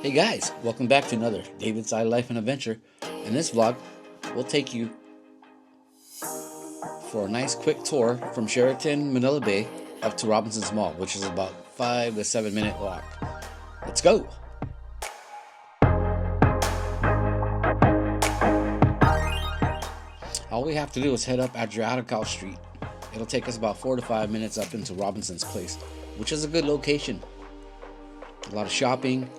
Hey guys, welcome back to another David's Side Life and Adventure. In this vlog, we'll take you for a nice quick tour from Sheraton, Manila Bay up to Robinson's Mall, which is about 5 to 7 minute walk. Let's go! All we have to do is head up Adriatical Street. It'll take us about 4 to 5 minutes up into Robinson's Place, which is a good location. A lot of shopping,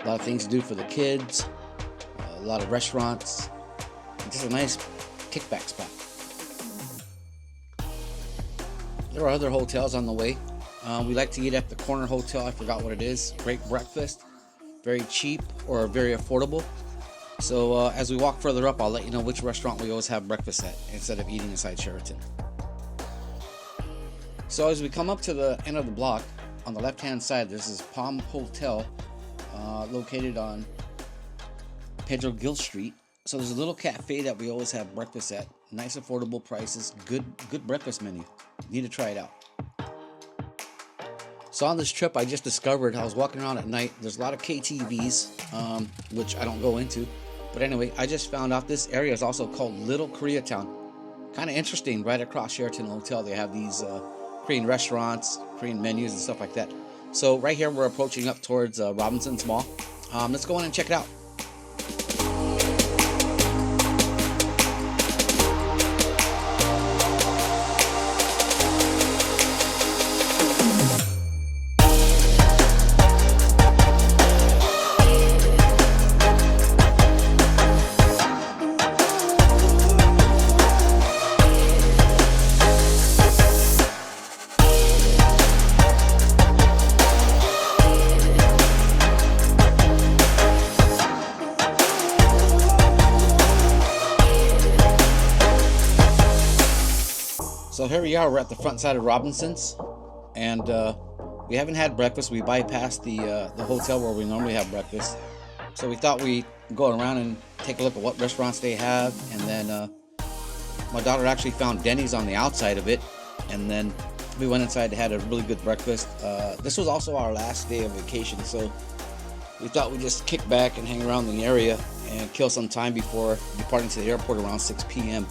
a lot of things to do for the kids, a lot of restaurants, just a nice kickback spot. There are other hotels on the way. We like to eat at the Corner Hotel. I forgot what it is. Great breakfast, very cheap or very affordable. So as we walk further up, I'll let you know which restaurant we always have breakfast at instead of eating inside Sheraton. So as we come up to the end of the block, on the left hand side, there's this Palm Hotel located on Pedro Gil Street. So there's a little cafe that we always have breakfast at. Nice affordable prices, good breakfast menu. Need to try it out. So on this trip, I just discovered, I was walking around at night, there's a lot of KTVs, which I don't go into. But anyway, I just found out this area is also called Little Koreatown. Kind of interesting, right across Sheraton Hotel, they have these Korean restaurants, Korean menus and stuff like that. So right here, we're approaching up towards Robinson's Mall. Let's go in and check it out. So here we are, we're at the front side of Robinson's, and we haven't had breakfast. We bypassed the hotel where we normally have breakfast. So we thought we'd go around and take a look at what restaurants they have, and then my daughter actually found Denny's on the outside of it, and then we went inside and had a really good breakfast. This was also our last day of vacation, so we thought we'd just kick back and hang around the area and kill some time before departing to the airport around 6 p.m.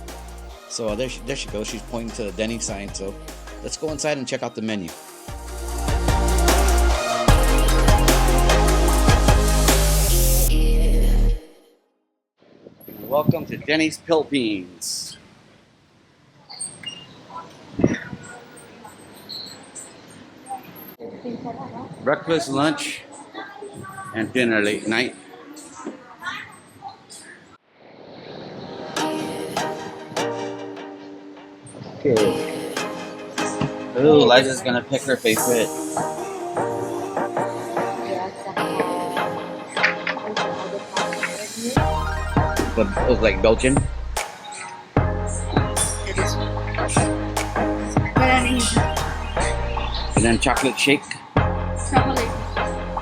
So there she goes. She's pointing to the Denny sign. So let's go inside and check out the menu. Welcome to Denny's Philippines. Breakfast, lunch, and dinner late night. Okay. Ooh, Liza's gonna pick her favorite. But it was like Belgian. And then chocolate shake. Chocolate.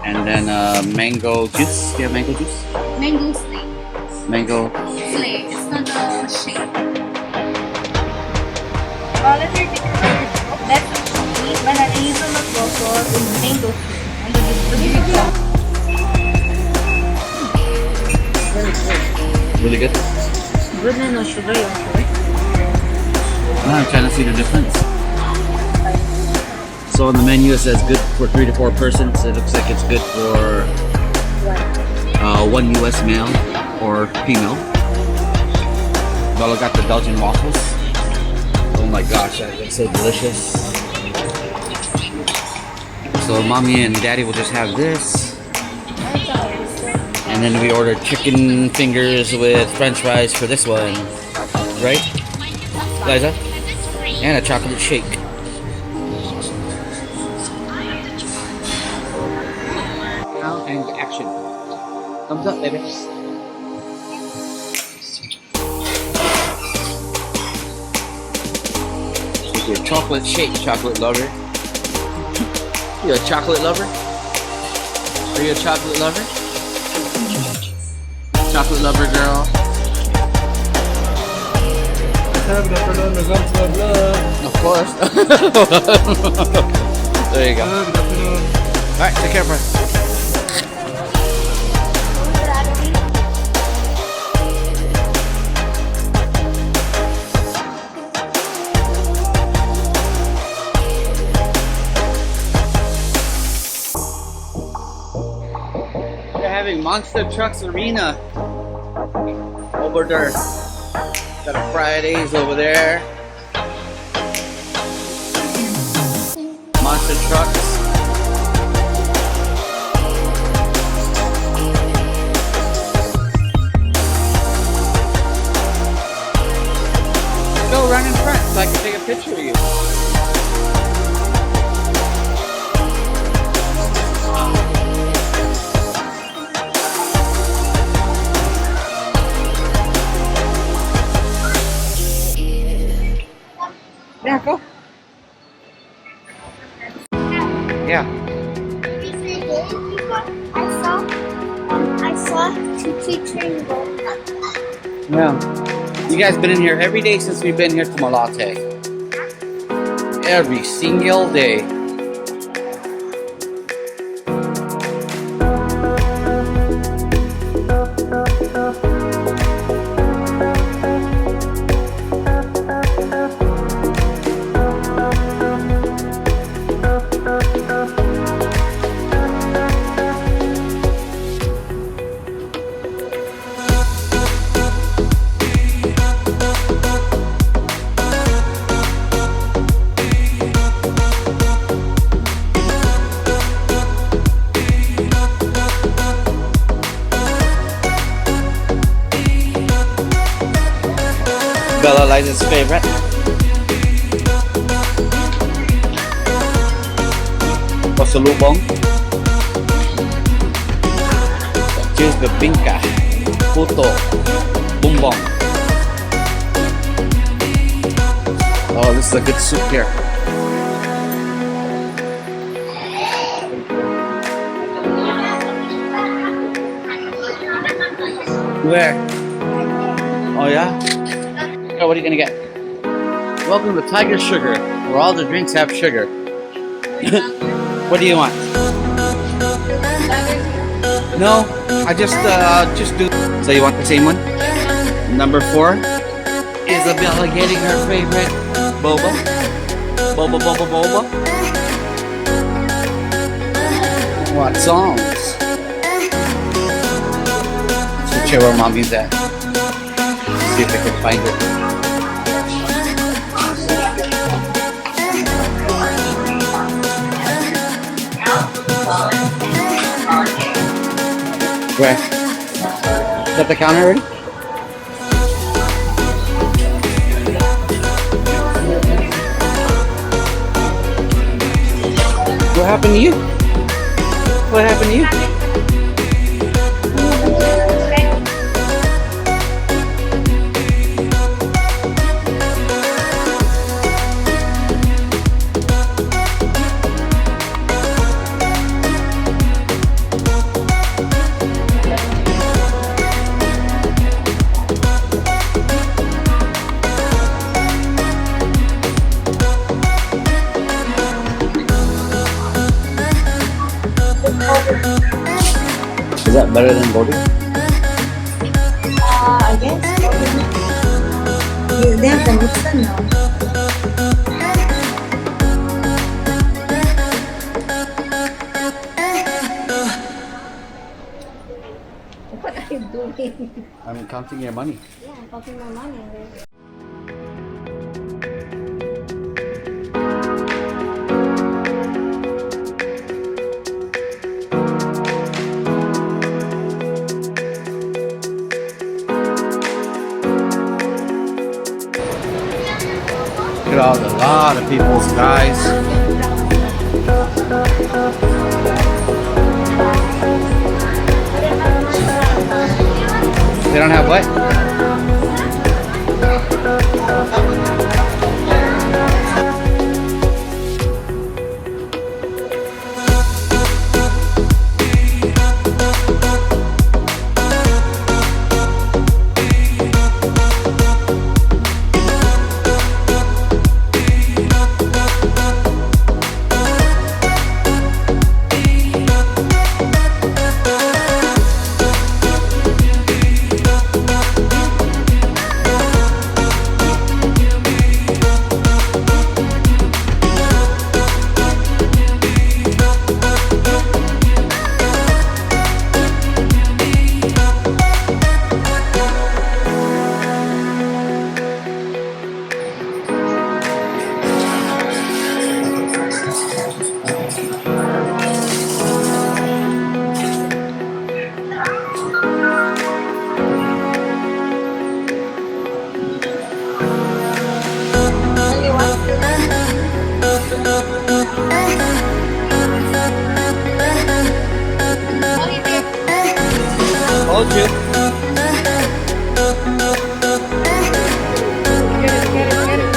And then mango juice. Do you have mango juice? Mango slate. Mango. Slate. It's not a shake. Let's take a look. That's a chocolate. Banana hazelnut waffle with mango slate. And the Really good? good na no sugar yung sure. I'm trying to see the difference. So on the menu it says good for 3 to 4 persons. It looks like it's good for 1 US male or female. Bella got the Belgian waffles. Oh my gosh, that looks so delicious. So mommy and daddy will just have this. And then we ordered chicken fingers with french fries for this one. Right? Liza? And a chocolate shake. Now and action. Thumbs up, baby. Your chocolate shake, chocolate lover. You a chocolate lover? Are you a chocolate lover? Chocolate lover girl. Of course. There you go. Alright, take care, bro. having Monster Trucks Arena over there. Got a Fridays over there. Monster Trucks. Go run in front so I can take a picture of you. Yeah, go. Yeah. I saw two teachers go. Yeah. You guys been in here every day since we've been here to Malate. Every single day. Bella Liza's favorite. Pasalubong. Cheers bebingka. Puto. Bumbong. Oh, this is a good soup here. Where? Oh yeah? What are you gonna get? Welcome to Tiger Sugar, where all the drinks have sugar. What do you want? No, I just do. So you want the same one? Number 4. Isabella getting her favorite boba. Boba, boba, boba. What songs? So check where mommy's at. See if I can find it. Where? Is that the counter already? What happened to you? What happened to you? Is that better than boating? I guess. They have the Nixon now. What are you doing? I'm counting your money. Yeah, I'm counting my money. Look at a lot of people's guys. They don't have what? too. Get it, get it, get it.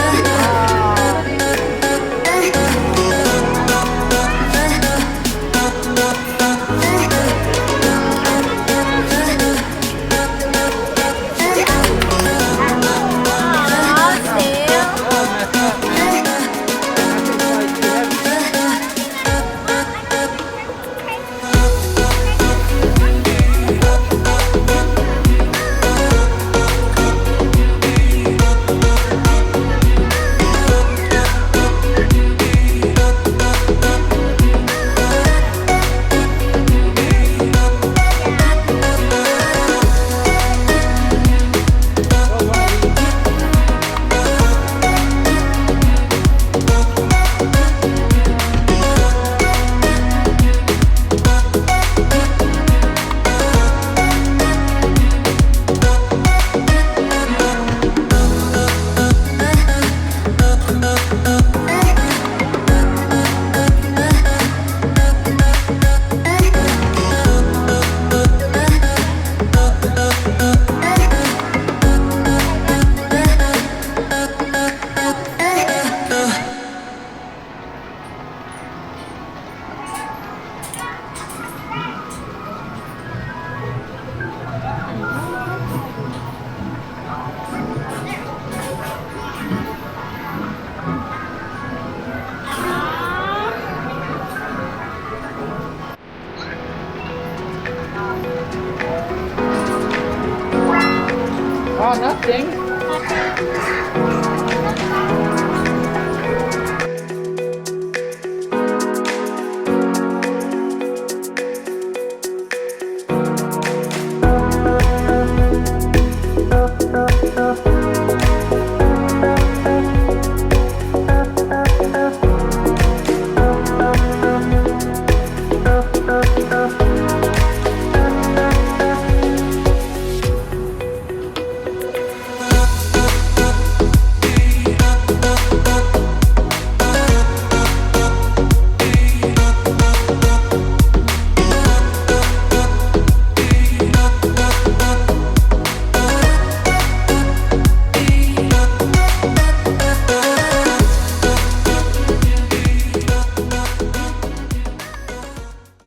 Oh, nothing.